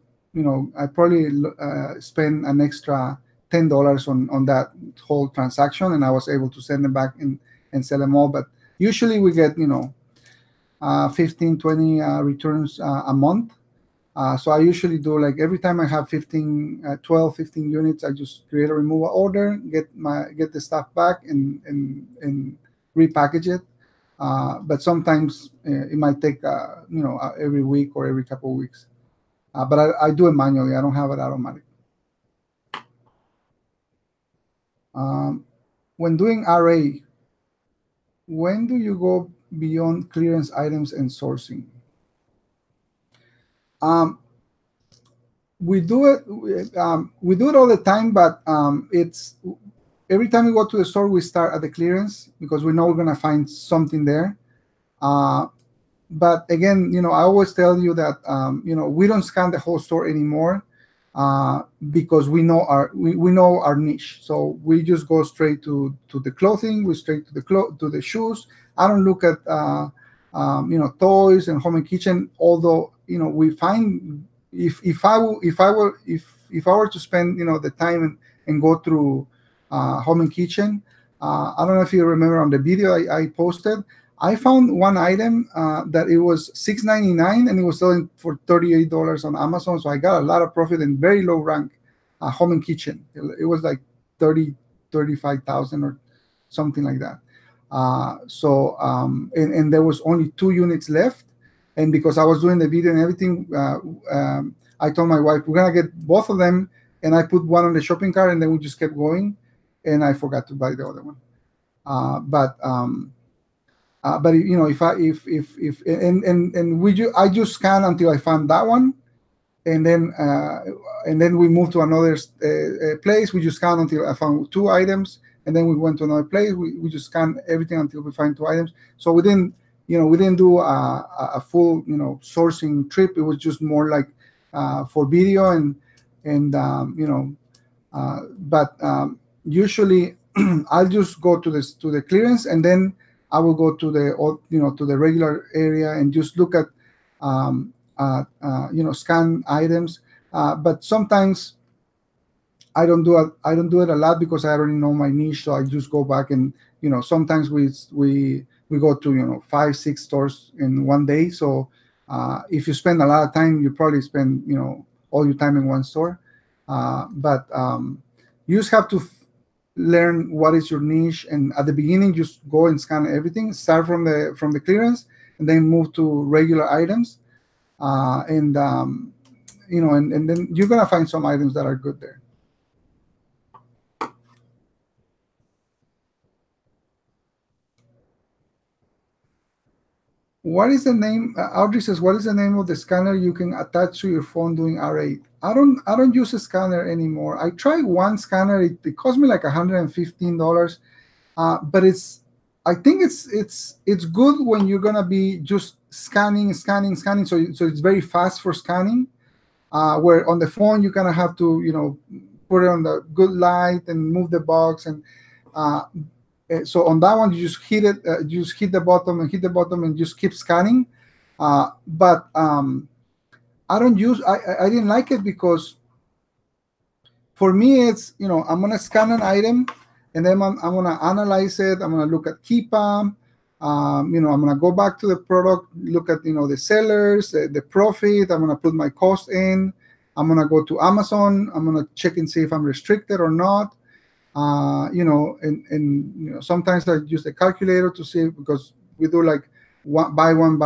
spend an extra $10 on that whole transaction, and I was able to send them back and sell them all. But usually we get 15, 20 returns a month. So I usually do, every time I have 12, 15 units, I just create a removal order, get the stuff back and repackage it. But sometimes it might take every week or every couple of weeks. But I do it manually. I don't have it automatic. When doing RA, when do you go beyond clearance items and sourcing? We do it. We do it all the time, but it's every time we go to the store, we start at the clearance because we know we're gonna find something there. But again, I always tell you that we don't scan the whole store anymore because we know our niche. So we just go straight to the clothing. We straight to the shoes. I don't look at toys and home and kitchen. Although we find if I were to spend the time and go through home and kitchen, I don't know if you remember on the video I posted. I found one item that it was $6.99 and it was selling for $38 on Amazon. So I got a lot of profit in very low rank home and kitchen. It was like 35,000 or something like that. And there was only 2 units left. And because I was doing the video and everything, I told my wife, we're going to get both of them. And I put one on the shopping cart and then we just kept going. And I forgot to buy the other one. But I just scan until I found that one, and then we moved to another place. We just scan until I found 2 items, and then we went to another place. We just scan everything until we find 2 items. So we didn't do a full sourcing trip. It was just more like for video but usually I'll just go to the clearance, and then I will go to the regular area and just look at scan items. But sometimes I don't do it a lot because I already know my niche. So I just go back and sometimes we go to 5-6 stores in one day. So if you spend a lot of time, you probably spend all your time in one store. But you just have to learn what is your niche, and at the beginning just go and scan everything, start from the clearance, and then move to regular items, and then you're gonna find some items that are good there. What is the name? Audrey says, what is the name of the scanner you can attach to your phone doing R8? I don't use a scanner anymore. I tried one scanner. It cost me like $115, but I think it's good when you're gonna be just scanning. So it's very fast for scanning. Where on the phone you're gonna have to put it on the good light and move the box, and so on that one you just hit it, you just hit the bottom and just keep scanning. But I didn't like it because for me it's I'm gonna scan an item, and then I'm gonna analyze it. I'm gonna look at KEEPA. I'm gonna go back to the product, look at the sellers, the profit. I'm gonna put my cost in. I'm gonna go to Amazon. I'm gonna check and see if I'm restricted or not. Sometimes I use the calculator to see, because we do like buy one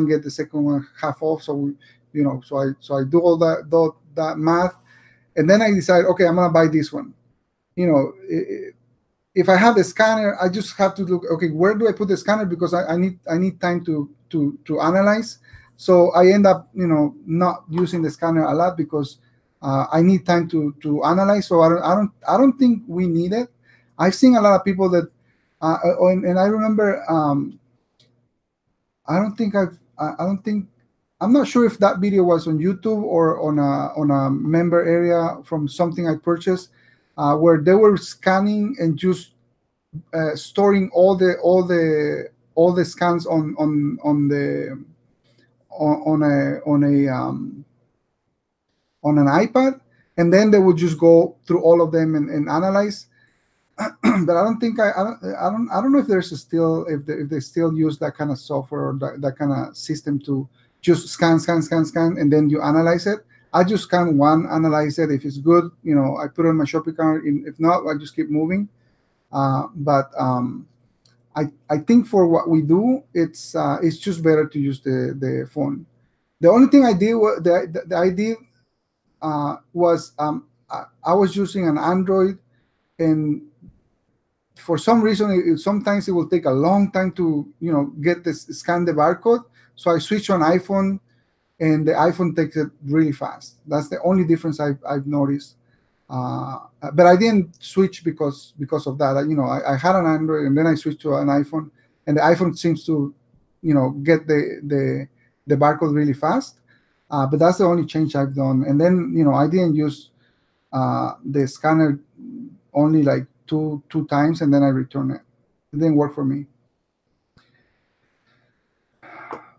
get the second one half off. So so I do all that math, and then I decide, okay, I'm gonna buy this one. If I have the scanner, I just have to look, okay, where do I put the scanner, because I need time to analyze. So I end up not using the scanner a lot because I need time to analyze. So I don't think we need it. I've seen a lot of people that and I remember I'm not sure if that video was on YouTube or on a member area from something I purchased, where they were scanning and just storing all the scans on an iPad, and then they would just go through all of them and analyze. But I don't know if there's still if they still use that kind of software or that kind of system to just scan, and then you analyze it. I just scan one, analyze it. If it's good, I put it on my shopping cart. If not, I just keep moving. But I think for what we do, it's just better to use the phone. The only thing I did was I was using an Android, and for some reason sometimes it will take a long time to scan the barcode. So I switched to an iPhone, and the iPhone takes it really fast. That's the only difference I've noticed. But I didn't switch because of that. I had an Android, and then I switched to an iPhone, and the iPhone seems to get the barcode really fast. But that's the only change I've done. And then I didn't use the scanner only like two times, and then I returned it. It didn't work for me.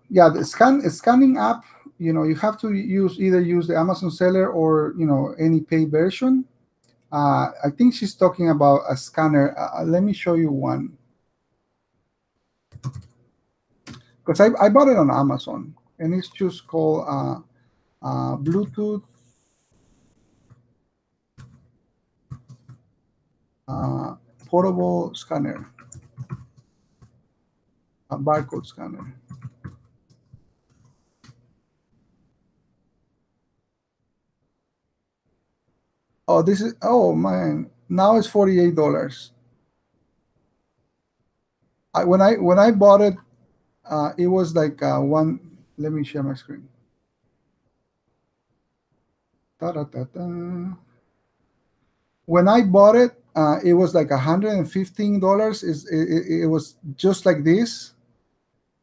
yeah, the scanning app, you have to either use the Amazon Seller or any paid version. I think she's talking about a scanner. Let me show you one, because I bought it on Amazon, and it's just called Bluetooth portable scanner, a barcode scanner. Oh, oh man, now it's $48. When I bought it, it was like one. Let me share my screen. Ta-da-ta-ta. When I bought it, it was like $115. It was just like this,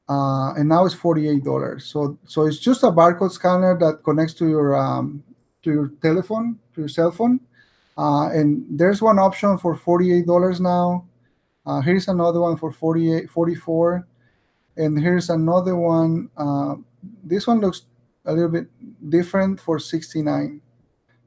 and now it's $48. So it's just a barcode scanner that connects to your telephone, to your cell phone. And there's one option for $48 now. Here's another one for 44, and here's another one. This one looks a little bit different for 69.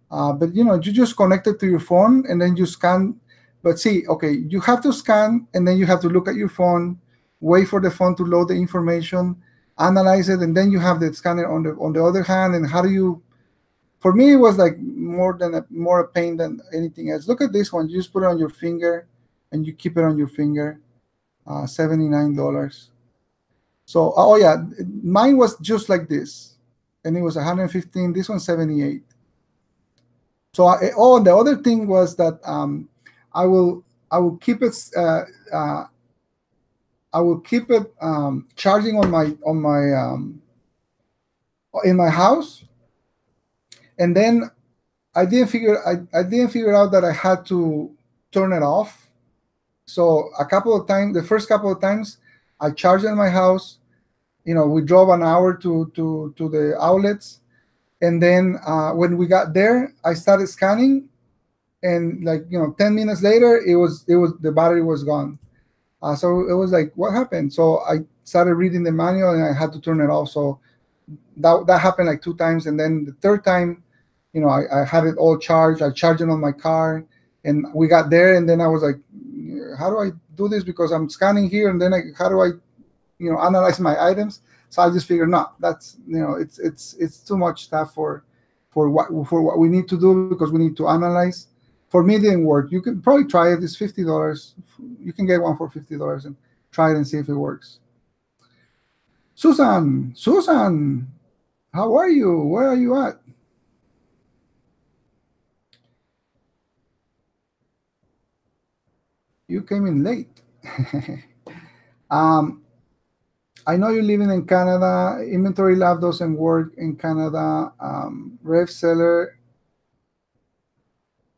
But you just connect it to your phone and then you scan. But see, okay, you have to scan and then you have to look at your phone, wait for the phone to load the information, analyze it, and then you have the scanner on the other hand. And how do you? For me, it was like more a pain than anything else. Look at this one. You just put it on your finger, and you keep it on your finger. $79. So, oh yeah, mine was just like this, and it was 115. This one's 78. So, the other thing was that I will keep it charging on my in my house, and then I didn't figure out that I had to turn it off. So a couple of times, the first couple of times, I charged in my house. We drove an hour to the outlets, and then when we got there, I started scanning, and 10 minutes later, it was the battery was gone. So it was like, what happened? So I started reading the manual, and I had to turn it off. So that happened like two times, and then the third time, I had it all charged. I charged it on my car, and we got there, and then I was like, how do I do this? Because I'm scanning here, and then how do I analyze my items? So I just figured, no, that's it's too much stuff for what we need to do, because we need to analyze. For me, it didn't work. You can probably try it. It's $50. You can get one for $50 and try it and see if it works. Susan, how are you? Where are you at? You came in late. I know you're living in Canada. Inventory Lab doesn't work in Canada. Rev Seller,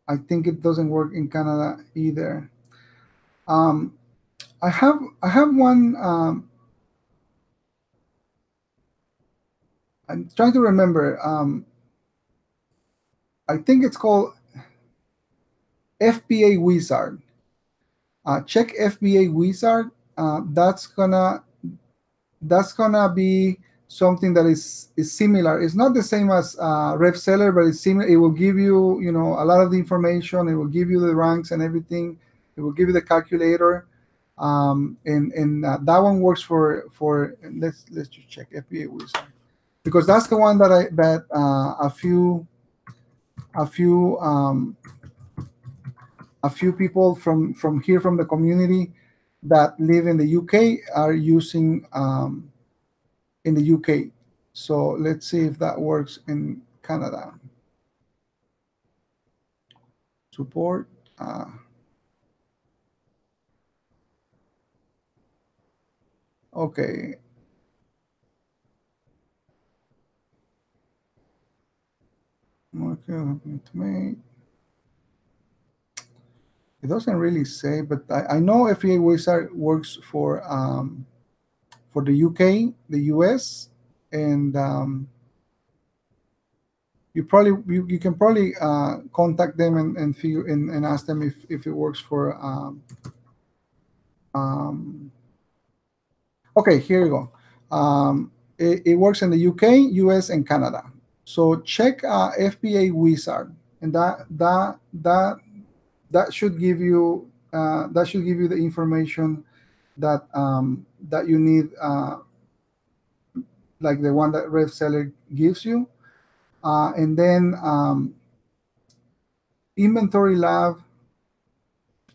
I think it doesn't work in Canada either. I have one. I'm trying to remember. I think it's called FBA Wizard. Check FBA Wizard. That's gonna be something that is similar. It's not the same as Rev Seller, but it's similar. It will give you a lot of the information. It will give you the ranks and everything. It will give you the calculator, and that one works for. Let's just check FBA Wizard, because that's the one that a few people from here from the community that live in the UK are using in the UK. So let's see if that works in Canada. Support. Okay. Okay. It doesn't really say, but I know FBA Wizard works for the UK, the US, and you can probably contact them and figure and ask them if it works for. Okay, here you go. It works in the UK, US, and Canada. So check FBA Wizard, and that should give you the information that that you need, like the one that RevSeller gives you, and then Inventory Lab.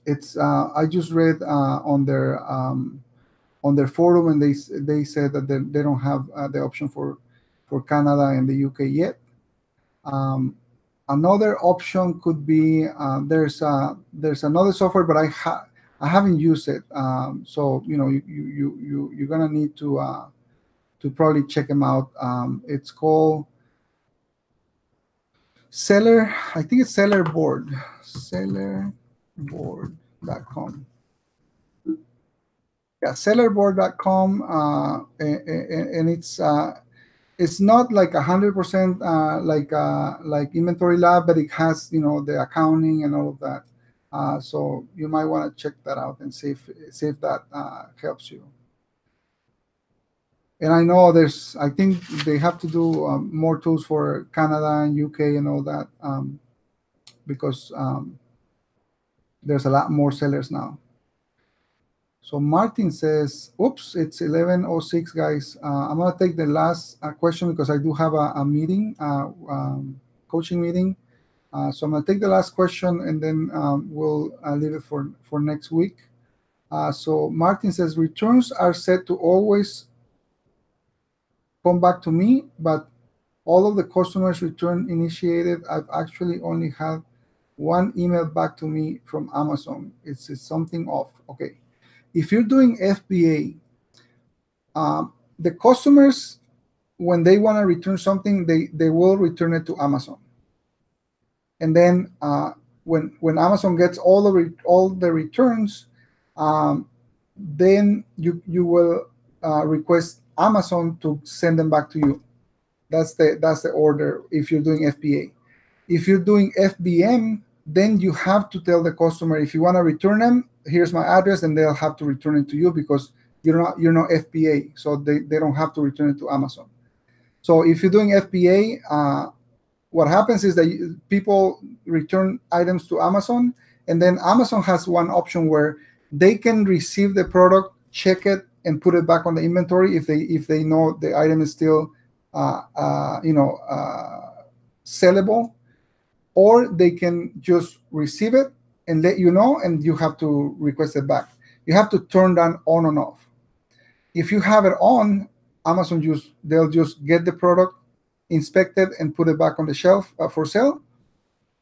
It's I just read on their forum, and they said that they don't have the option for Canada and the UK yet. Another option could be there's another software, but I haven't used it. So you're gonna need to probably check them out. It's called Seller. I think it's Sellerboard. Sellerboard.com. Yeah, sellerboard.com, and it's not like 100% like Inventory Lab, but it has the accounting and all of that. So you might want to check that out and see if that helps you. And I know I think they have to do more tools for Canada and UK and all that, because there's a lot more sellers now. So Martin says, oops, it's 11:06, guys. I'm going to take the last question because I do have a meeting, coaching meeting. So I'm going to take the last question, and then we'll leave it for next week. So Martin says, returns are set to always come back to me, but all of the customers return initiated, I've actually only had one email back to me from Amazon. It's something off. Okay. If you're doing FBA, the customers, when they want to return something, they will return it to Amazon. And then when Amazon gets all the returns, then you will request Amazon to send them back to you. That's the order if you're doing FBA. If you're doing FBM, then you have to tell the customer, if you want to return them, here's my address, and they'll have to return it to you because you're not FBA, so they don't have to return it to Amazon. So if you're doing FBA, what happens is that people return items to Amazon, and then Amazon has one option where they can receive the product, check it, and put it back on the inventory if they know the item is still sellable, or they can just receive it and let you know, and you have to request it back. You have to turn that on and off. If you have it on, Amazon they'll just get the product, inspect it, and put it back on the shelf for sale.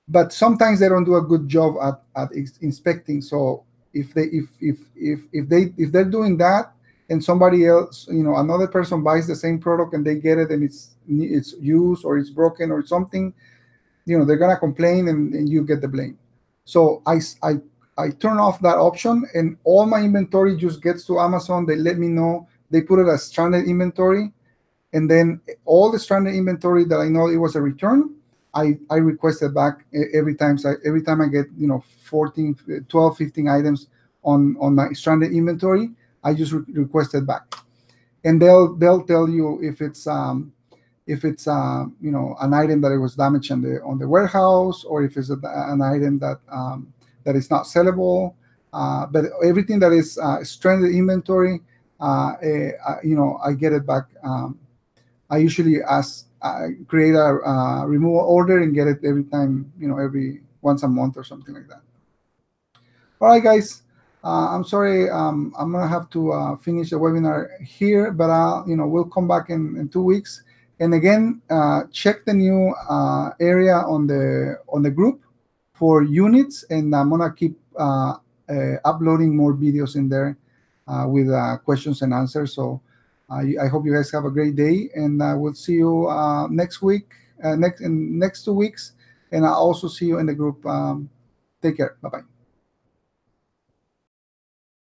But sometimes they don't do a good job at inspecting. So if they're doing that, and somebody else, another person buys the same product and they get it and it's used or it's broken or something, they're gonna complain, and you get the blame. So I turn off that option, and all my inventory just gets to Amazon. They let me know. They put it as stranded inventory, and then all the stranded inventory that I know it was a return, I request it back every time. So every time I get 14, 12, 15 items on my stranded inventory, I just request it back, and they'll tell you if it's an item that it was damaged on the warehouse, or if it's an item that is not sellable. But everything that is stranded inventory, I get it back. I usually create a removal order and get it every time, every once a month or something like that. All right, guys. I'm sorry. I'm gonna have to finish the webinar here, but we'll come back in 2 weeks. And again, check the new area on the group for units, and I'm gonna keep uploading more videos in there with questions and answers. So I hope you guys have a great day, and we'll see you next week, next 2 weeks, and I'll also see you in the group. Take care. Bye-bye.